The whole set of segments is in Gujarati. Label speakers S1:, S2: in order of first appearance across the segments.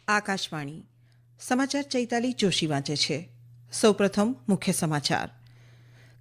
S1: આકાશવાણી સમાચાર ચૈતાલી જોશી વાંચે છે. સૌપ્રથમ મુખ્ય સમાચાર.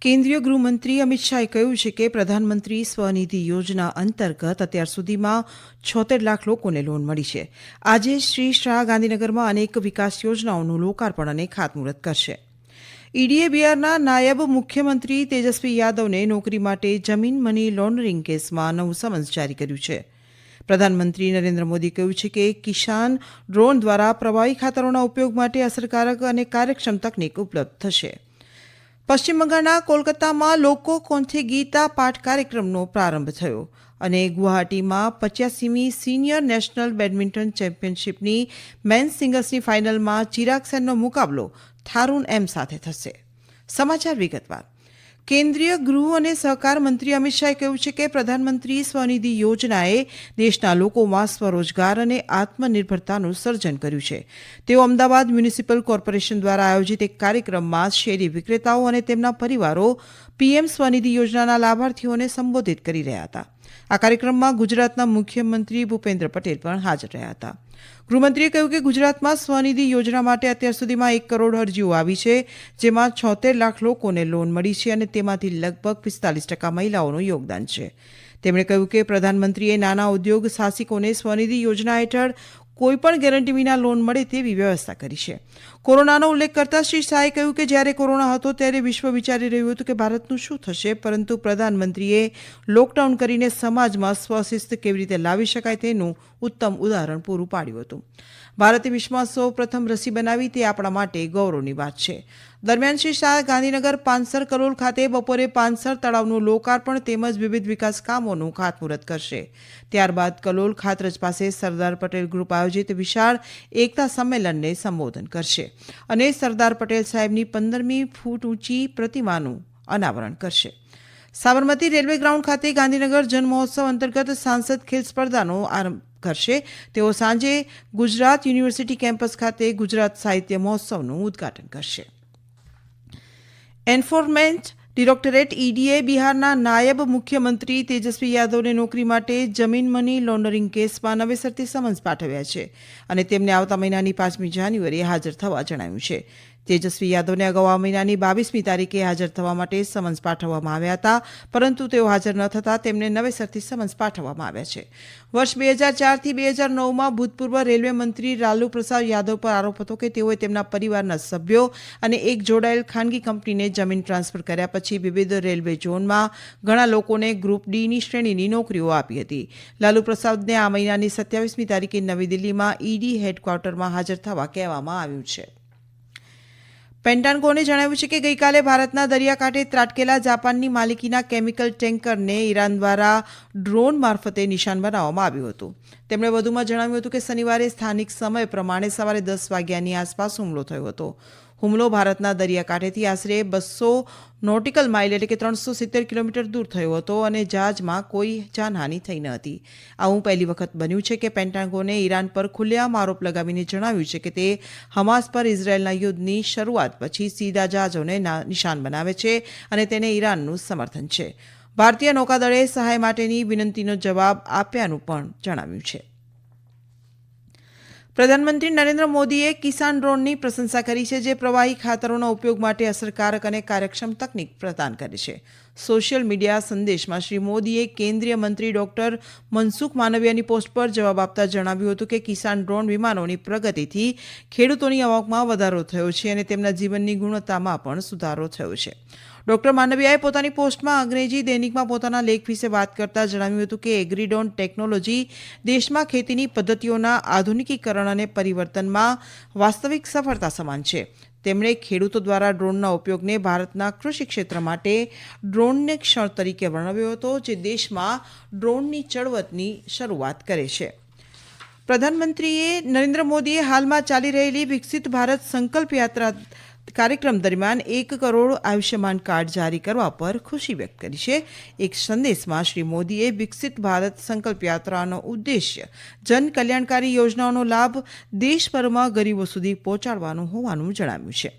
S1: કેન્દ્રીય ગૃહમંત્રી અમિત શાહે કહ્યું છે કે પ્રધાનમંત્રી સ્વનિધિ યોજના અંતર્ગત અત્યાર સુધીમાં 76 લાખ લોકોને લોન મળી છે. આજે શ્રી શાહ ગાંધીનગરમાં અનેક વિકાસ યોજનાઓનું લોકાર્પણ અને ખાતમુહૂર્ત કરશે. ઈડીએ બિહારના નાયબ મુખ્યમંત્રી તેજસ્વી યાદવને નોકરી માટે જમીન મની લોન્ડરિંગ કેસમાં નવું સમન્સ જારી કર્યું છે. પ્રધાનમંત્રી નરેન્દ્ર મોદીએ કહ્યું છે કે કિસાન ડ્રોન દ્વારા પ્રવાહી ખાતરોના ઉપયોગ માટે અસરકારક અને કાર્યક્ષમ તકનીક ઉપલબ્ધ થશે. પશ્ચિમ બંગાળના કોલકાતામાં લોકો કોન્થે ગીતા પાઠ કાર્યક્રમનો પ્રારંભ થયો અને ગુવાહાટીમાં 85મી સિનિયર નેશનલ બેડમિન્ટન ચેમ્પિયનશિપની મેન્સ સિંગલ્સની ફાઇનલમાં ચિરાગ સેનનો મુકાબલો થારૂન એમ સાથે થશે. સમાચાર વિગતવાર. કેન્દ્રીય ગૃહ અને સહકાર મંત્રી અમિત શાહે કહ્યું છે કે પ્રધાનમંત્રી સ્વનિધિ યોજનાએ દેશના લોકોમાં સ્વરોજગાર અને આત્મનિર્ભરતાનું સર્જન કર્યું છે. તેઓ અમદાવાદ મ્યુનિસિપલ કોર્પોરેશન દ્વારા આયોજિત એક કાર્યક્રમમાં શેરી વિક્રેતાઓ અને તેમના પરિવારો પીએમ સ્વનિધિ યોજનાના લાભાર્થીઓને સંબોધિત કરી રહ્યા હતા. આ કાર્યક્રમમાં ગુજરાતના મુખ્યમંત્રી ભૂપેન્દ્ર પટેલ પણ હાજર રહ્યા હતા. ગૃહમંત્રીએ કહ્યું કે ગુજરાતમાં સ્વનિધિ યોજના માટે અત્યાર સુધીમાં 1 કરોડ અરજીઓ આવી છે, જેમાં 76 લાખ લોકોને લોન મળી છે અને તેમાંથી લગભગ 45% મહિલાઓનું યોગદાન છે. તેમણે કહ્યું કે પ્રધાનમંત્રીએ નાના ઉદ્યોગ સાહસિકોને સ્વનિધિ યોજના હેઠળ કોઈપણ ગેરંટી વિના લોન મળે તેવી વ્યવસ્થા કરી છે. કોરોનાનો ઉલ્લેખ કરતા શ્રી શાહે કહ્યું કે જ્યારે કોરોના હતો ત્યારે વિશ્વ વિચારી રહ્યું હતું કે ભારતનું શું થશે, પરંતુ પ્રધાનમંત્રીએ લોકડાઉન કરીને સમાજમાં સ્વશિસ્ત કેવી રીતે લાવી શકાય તેનું ઉત્તમ ઉદાહરણ પૂરું પાડ્યું હતું. ભારતે વિશ્વમાં સૌ પ્રથમ રસી બનાવી તે આપણા માટે ગૌરવની વાત છે. દરમિયાન શ્રી શાહ ગાંધીનગર પાંસર કલોલ ખાતે બપોરે પાંસર તળાવનું લોકાર્પણ તેમજ વિવિધ વિકાસ કામોનું ખાતમુહૂર્ત કરશે. ત્યારબાદ કલોલ ખાતરજ પાસે સરદાર પટેલ ગ્રુપ આયોજિત વિશાળ એકતા સંમેલનને સંબોધન કરશે અને સરદાર પટેલ સાહેબની 15મી ફૂટ ઊંચી પ્રતિમાનું અનાવરણ કરશે. સાબરમતી રેલવે ગ્રાઉન્ડ ખાતે ગાંધીનગર જન મહોત્સવ અંતર્ગત સાંસદ ખેલ સ્પર્ધાનો આરંભ કરશે. તેઓ સાંજે ગુજરાત યુનિવર્સિટી કેમ્પસ ખાતે ગુજરાત સાહિત્ય મહોત્સવનું ઉદ્ઘાટન કરશે. એન્ફોર્સમેન્ટ ડિરેક્ટોરેટ ઈડીએ બિહારના નાયબ મુખ્યમંત્રી તેજસ્વી યાદવને નોકરી માટે જમીન મની લોન્ડરિંગ કેસમાં નવેસરથી સમન્સ પાઠવ્યા છે અને તેમને આવતા મહિનાની 5મી જાન્યુઆરીએ હાજર થવા જણાવ્યું છે. તેજસ્વી યાદવને અગાઉ આ મહિનાની 22મી તારીખે હાજર થવા માટે સમન્સ પાઠવવામાં આવ્યા હતા, પરંતુ તેઓ હાજર ન થતાં તેમને નવેસરથી સમન્સ પાઠવવામાં આવ્યા છે. વર્ષ 2004થી 2009માં ભૂતપૂર્વ રેલવે મંત્રી લાલુ પ્રસાદ યાદવ પર આરોપ હતો કે તેઓએ તેમના પરિવારના સભ્યો અને એક જોડાયેલ ખાનગી કંપનીને જમીન ટ્રાન્સફર કર્યા પછી વિવિધ રેલવે ઝોનમાં ઘણા લોકોને ગ્રુપ ડીની શ્રેણીની નોકરીઓ આપી હતી. લાલુ પ્રસાદને આ મહિનાની 27મી તારીખે નવી દિલ્હીમાં ઈડી હેડક્વાર્ટરમાં હાજર થવા કહેવામાં આવ્યું છે. પેન્ટાગોને જણાવ્યું છે કે ગઈકાલે ભારતના દરિયાકાંઠે ત્રાટકેલા જાપાનની માલિકીના કેમિકલ ટેન્કરને ઈરાન દ્વારા ડ્રોન મારફતે નિશાન બનાવવામાં આવ્યું હતું. તેમણે વધુમાં જણાવ્યું હતું કે શનિવારે સ્થાનિક સમય પ્રમાણે સવારે 10 વાગ્યાની આસપાસ હુમલો થયો હતો. હુમલો ભારતના દરિયાકાંઠેથી આશરે 200 નોટિકલ માઇલ એટલે કે 370 કિલોમીટર દૂર થયો હતો અને જહાજમાં કોઈ જાનહાનિ થઈ ન હતી. આવું પહેલી વખત બન્યું છે કે પેન્ટાગોને ઈરાન પર ખુલ્લેઆમ આરોપ લગાવીને જણાવ્યું છે કે તે હમાસ પર ઇઝરાયેલના યુદ્ધની શરૂઆત પછી સીધા જહાજોને નિશાન બનાવે છે અને તેને ઈરાનનું સમર્થન છે. ભારતીય નૌકાદળે સહાય માટેની વિનંતીનો જવાબ આપ્યાનું પણ જણાવ્યું છે. પ્રધાનમંત્રી નરેન્દ્ર મોદીએ કિસાન ડ્રોનની પ્રશંસા કરી છે, જે પ્રવાહી ખાતરોના ઉપયોગ માટે અસરકારક અને કાર્યક્ષમ તકનીક પ્રદાન કરે છે. સોશિયલ મીડિયા સંદેશમાં શ્રી મોદીએ કેન્દ્રીય મંત્રી ડોક્ટર મનસુખ માંડવિયાની પોસ્ટ પર જવાબ આપતા જણાવ્યું હતું કે કિસાન ડ્રોન વિમાનોની પ્રગતિથી ખેડૂતોની આવકમાં વધારો થયો છે અને તેમના જીવનની ગુણવત્તામાં પણ સુધારો થયો છે. ડોક્ટર માંડવિયાએ પોતાની પોસ્ટમાં અંગ્રેજી દૈનિકમાં પોતાના લેખ વિશે વાત કરતા જણાવ્યું હતું કે એગ્રીડ્રોન ટેકનોલોજી દેશમાં ખેતીની પદ્ધતિઓના આધુનિકીકરણ અને પરિવર્તનમાં વાસ્તવિક સફળતા સમાન છે. તેમણે ખેડૂતો દ્વારા ડ્રોનના ઉપયોગને ભારતના કૃષિ ક્ષેત્ર માટે ડ્રોનને ક્ષણ તરીકે વર્ણવ્યો હતો, જે દેશમાં ડ્રોનની ચળવળની શરૂઆત કરે છે. પ્રધાનમંત્રીએ નરેન્દ્ર મોદીએ હાલમાં ચાલી રહેલી વિકસિત ભારત સંકલ્પ યાત્રા કાર્યક્રમ દરમિયાન 1 કરોડ આયુષ્યમાન કાર્ડ જારી કરવા પર ખુશી વ્યક્ત કરી છે. એક સંદેશમાં શ્રી મોદીએ વિકસિત ભારત સંકલ્પ યાત્રાનો ઉદ્દેશ્ય જન કલ્યાણકારી યોજનાઓનો લાભ દેશભરમાં ગરીબો સુધી પહોંચાડવાનું હોવાનું જણાવ્યું છે.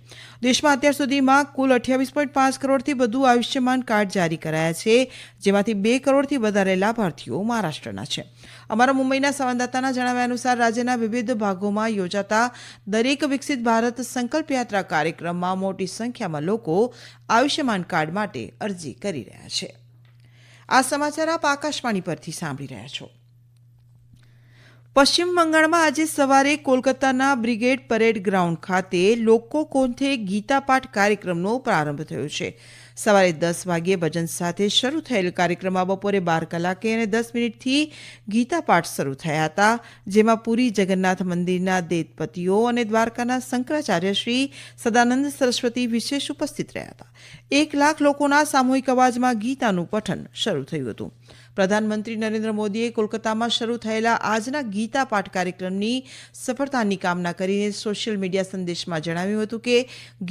S1: દેશમાં અત્યાર સુધીમાં કુલ 28.5 કરોડથી વધુ આયુષ્યમાન કાર્ડ જારી કરાયા છે, જેમાંથી 2 કરોડથી વધારે લાભાર્થીઓ મહારાષ્ટ્રના છે. અમારા મુંબઈના સંવાદદાતાના જણાવ્યા અનુસાર રાજ્યના વિવિધ ભાગોમાં યોજાતા દરેક વિકસિત ભારત સંકલ્પ યાત્રા કાર્યક્રમમાં મોટી સંખ્યામાં લોકો આયુષ્યમાન કાર્ડ માટે અરજી કરી રહ્યા છે. આ સમાચાર આપ આકાશવાણી પરથી સાંભળી રહ્યા છો. પશ્ચિમ બંગાળમાં આજે સવારે કોલકાતાના બ્રિગેડ પરેડ ગ્રાઉન્ડ ખાતે લોકો કોંઠે ગીતાપાઠ કાર્યક્રમનો પ્રારંભ થયો છે. સવારે 10 વાગ્યે ભજન સાથે શરૂ થયેલ કાર્યક્રમમાં બપોરે 12 કલાકે અને 10 મિનિટથી ગીતાપાઠ શરૂ થયા હતા, જેમાં પુરી જગન્નાથ મંદિરના દેવપતિઓ અને દ્વારકાના શંકરાચાર્ય શ્રી સદાનંદ સરસ્વતી વિશેષ ઉપસ્થિત રહ્યા હતા. 1 લાખ લોકોના સામૂહિક અવાજમાં ગીતાનું પઠન શરૂ થયું હતું. પ્રધાનમંત્રી નરેન્દ્ર મોદીએ કોલકાતામાં શરૂ થયેલા આજના ગીતા પાઠ કાર્યક્રમની સફળતાની કામના કરીને સોશિયલ મીડિયા સંદેશમાં જણાવ્યું હતું કે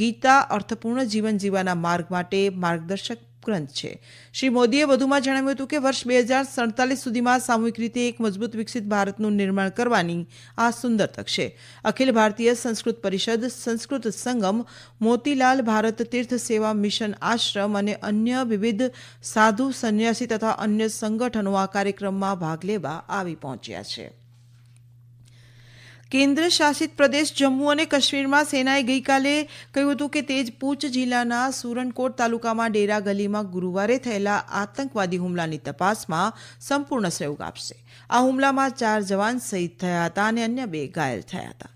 S1: ગીતા અર્થપૂર્ણ જીવન જીવવાના માર્ગ માટે માર્ગદર્શક ગ્રંથ છે. શ્રી મોદીએ વધુમાં જણાવ્યું હતું કે વર્ષ 2047 સુધીમાં સામૂહિક રીતે એક મજબૂત વિકસિત ભારતનું નિર્માણ કરવાની આ સુંદર તક છે. અખિલ ભારતીય સંસ્કૃત પરિષદ, સંસ્કૃત સંગમ, મોતીલાલ ભારત તીર્થ સેવા મિશન આશ્રમ અને અન્ય વિવિધ સાધુ, સંન્યાસી તથા અન્ય સંગઠનો આ કાર્યક્રમમાં ભાગ લેવા આવી પહોંચ્યા છે. કેન્દ્ર શાસિત પ્રદેશ જમ્મુ અને કાશ્મીરમાં સેનાએ ગઈકાલે કહ્યું હતું કે તે જ પૂંચ જિલ્લાના સુરનકોટ તાલુકામાં ડેરા ગલીમાં ગુરુવારે થયેલા આતંકવાદી હુમલાની તપાસમાં સંપૂર્ણ સહયોગ આપશે. આ હુમલામાં 4 જવાન શહીદ થયા હતા અને અન્ય 2 ઘાયલ થયા હતા.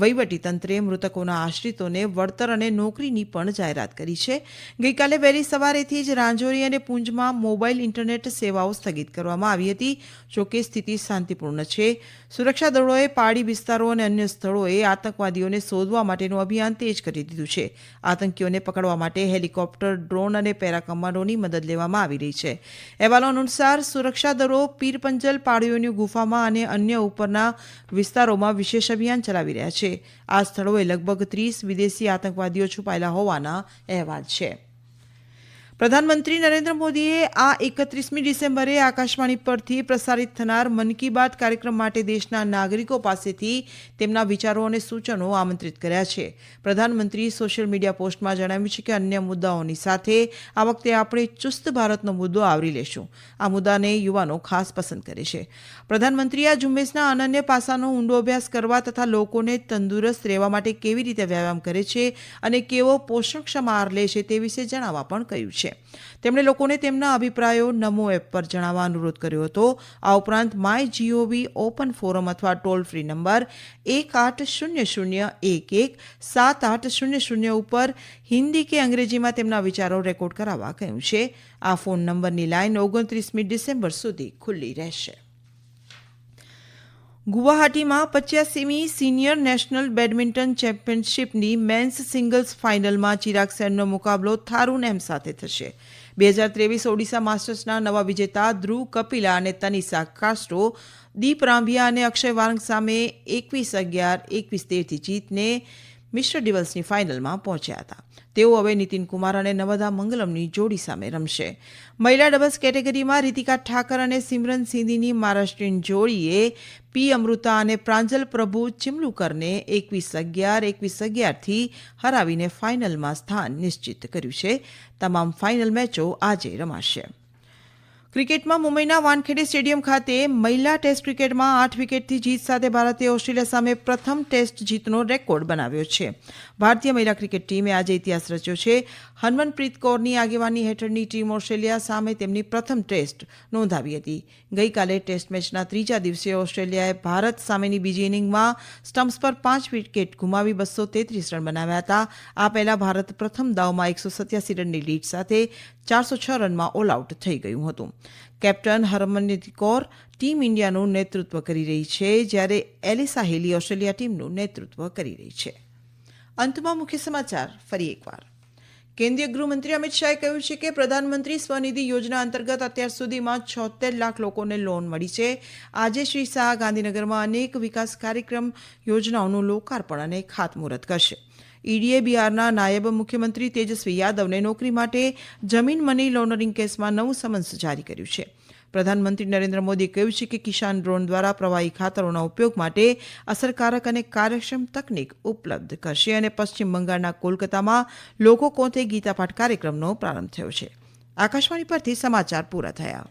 S1: વહીવટીતંત્રે મૃતકોના આશ્રિતોને વળતર અને નોકરીની પણ જાહેરાત કરી છે. ગઈકાલે વહેલી સવારેથી જ રાંજોરી અને પૂંજમાં મોબાઈલ ઇન્ટરનેટ સેવાઓ સ્થગિત કરવામાં આવી હતી. જોકે સ્થિતિ શાંતિપૂર્ણ છે. સુરક્ષા દળોએ પહાડી વિસ્તારો અને અન્ય સ્થળોએ આતંકવાદીઓને શોધવા માટેનું અભિયાન તેજ કરી દીધું છે. આતંકીઓને પકડવા માટે હેલિકોપ્ટર, ડ્રોન અને પેરા કમાન્ડોની મદદ લેવામાં આવી રહી છે. અહેવાલો અનુસાર સુરક્ષા દળો પીરપંજલ પહાડીઓની ગુફામાં અને અન્ય ઉપરના વિસ્તારોમાં વિશેષ અભિયાન ચલાવી રહ્યા છે. આ સ્થળોએ લગભગ 30 વિદેશી આતંકવાદીઓ છુપાયેલા હોવાના અહેવાલ છે. પ્રધાનમંત્રી નરેન્દ્ર મોદીએ આ 31મી ડિસેમ્બરે આકાશવાણી પરથી પ્રસારિત થનાર મન કી બાત કાર્યક્રમ માટે દેશના નાગરિકો પાસેથી તેમના વિચારો અને સૂચનો આમંત્રિત કર્યા છે. પ્રધાનમંત્રીએ સોશિયલ મીડિયા પોસ્ટમાં જણાવ્યું છે કે અન્ય મુદ્દાઓની સાથે આ વખતે આપણે ચુસ્ત ભારતનો મુદ્દો આવરી લેશું. આ મુદ્દાને યુવાનો ખાસ પસંદ કરે છે. પ્રધાનમંત્રીએ આ ઝુંબેશના અનન્ય પાસાનો ઊંડો અભ્યાસ કરવા તથા લોકોને તંદુરસ્ત રહેવા માટે કેવી રીતે વ્યાયામ કરે છે અને કેવો પોષણક્ષમ આહાર લે છે તે વિશે જણાવવા પણ કહ્યું છે. તેમણે લોકોને તેમના અભિપ્રાયો નમો એપ પર જણાવવા અનુરોધ કર્યો હતો. આ ઉપરાંત માય GOV ઓપન ફોરમ અથવા ટોલ ફ્રી નંબર 1800117800 ઉપર હિન્દી કે અંગ્રેજીમાં તેમના વિચારો રેકોર્ડ કરાવવા કહ્યું છે. આ ફોન નંબરની લાઇન 29મી ડિસેમ્બર સુધી ખુલ્લી રહેશે. ગુવાહાટીમાં 85મી સિનિયર નેશનલ બેડમિન્ટન ચેમ્પિયનશિપની મેન્સ સિંગલ્સ ફાઇનલમાં ચિરાગ સેનનો મુકાબલો થારૂન એમ સાથે થશે. 2023 ઓડિશા માસ્ટર્સના નવા વિજેતા ધ્રુવ કપિલા અને તનિષા કાસ્ટ્રો દીપ રાંભિયા અને અક્ષય વાંગ સામે 21-11, 21-13થી જીતને મિશ્ર ડબલ્સની ફાઇનલમાં પહોંચ્યા હતા. તેઓ હવે નીતિન કુમાર અને નવદા મંગલમની જોડી સામે રમશે. મહિલા ડબલ્સ કેટેગરીમાં રીતિકા ઠાકર અને સિમરન સિંધીની મહારાષ્ટ્રીયન જોડીએ પી અમૃતા અને પ્રાંજલ પ્રભુ ચિમલુકરને 21-11, 21-11થી હરાવીને ફાઇનલમાં સ્થાન નિશ્ચિત કર્યું છે. તમામ ફાઇનલ મેચો આજે રમાશે. ક્રિકેટમાં મુંબઈના વાનખેડે સ્ટેડિયમ ખાતે મહિલા ટેસ્ટ ક્રિકેટમાં 8 વિકેટથી જીત સાથે ભારતે ઓસ્ટ્રેલિયા સામે પ્રથમ ટેસ્ટ જીતનો રેકોર્ડ બનાવ્યો છે. ભારતીય મહિલા ક્રિકેટ ટીમે આજે ઇતિહાસ રચ્યો છે. હરમનપ્રીત કૌરની આગેવાની હેઠળની ટીમ ઓસ્ટ્રેલિયા સામે તેમની પ્રથમ ટેસ્ટ નોંધાવી હતી. ગઈકાલે ટેસ્ટ મેચના ત્રીજા દિવસે ઓસ્ટ્રેલિયાએ ભારત સામેની બીજી ઇનિંગમાં સ્ટમ્પ્સ પર 5 વિકેટ ગુમાવી 233 રન બનાવ્યા હતા. આ પહેલા ભારત પ્રથમ દાવમાં 187 રનની લીડ સાથે 406 રનમાં ઓલ આઉટ થઈ ગયું હતું. કેપ્ટન હરમનપ્રીત કૌર ટીમ ઇન્ડિયાનું નેતૃત્વ કરી રહી છે, જ્યારે એલિસા હેલી ઓસ્ટ્રેલિયા ટીમનું નેતૃત્વ કરી રહી છે. અંતમાં મુખ્ય સમાચાર ફરી એકવાર. કેન્દ્રીય ગૃહમંત્રી અમિત શાહે કહ્યું છે કે પ્રધાનમંત્રી સ્વનિધિ યોજના અંતર્ગત અત્યાર સુધીમાં 76 લાખ લોકોને લોન મળી છે. આજે શ્રી શાહ ગાંધીનગરમાં અનેક વિકાસ કાર્યક્રમ યોજનાઓનું લોકાર્પણ અને ખાતમુહૂર્ત કરશે. ઈડીએ બિહારના નાયબ મુખ્યમંત્રી તેજસ્વી યાદવને નોકરી માટે જમીન મની લોન્ડરિંગ કેસમાં નવું સમન્સ જારી કર્યું છે. પ્રધાનમંત્રી નરેન્દ્ર મોદીએ કહ્યું છે કે કિસાન ડ્રોન દ્વારા પ્રવાહી ખાતરોના ઉપયોગ માટે અસરકારક અને કાર્યક્ષમ તકનીક ઉપલબ્ધ કરશે અને પશ્ચિમ બંગાળના કોલકાતામાં લોકો કોતે ગીતાપાઠ કાર્યક્રમનો પ્રારંભ થયો છે. આકાશવાણી પરથી સમાચાર પૂરા થયા.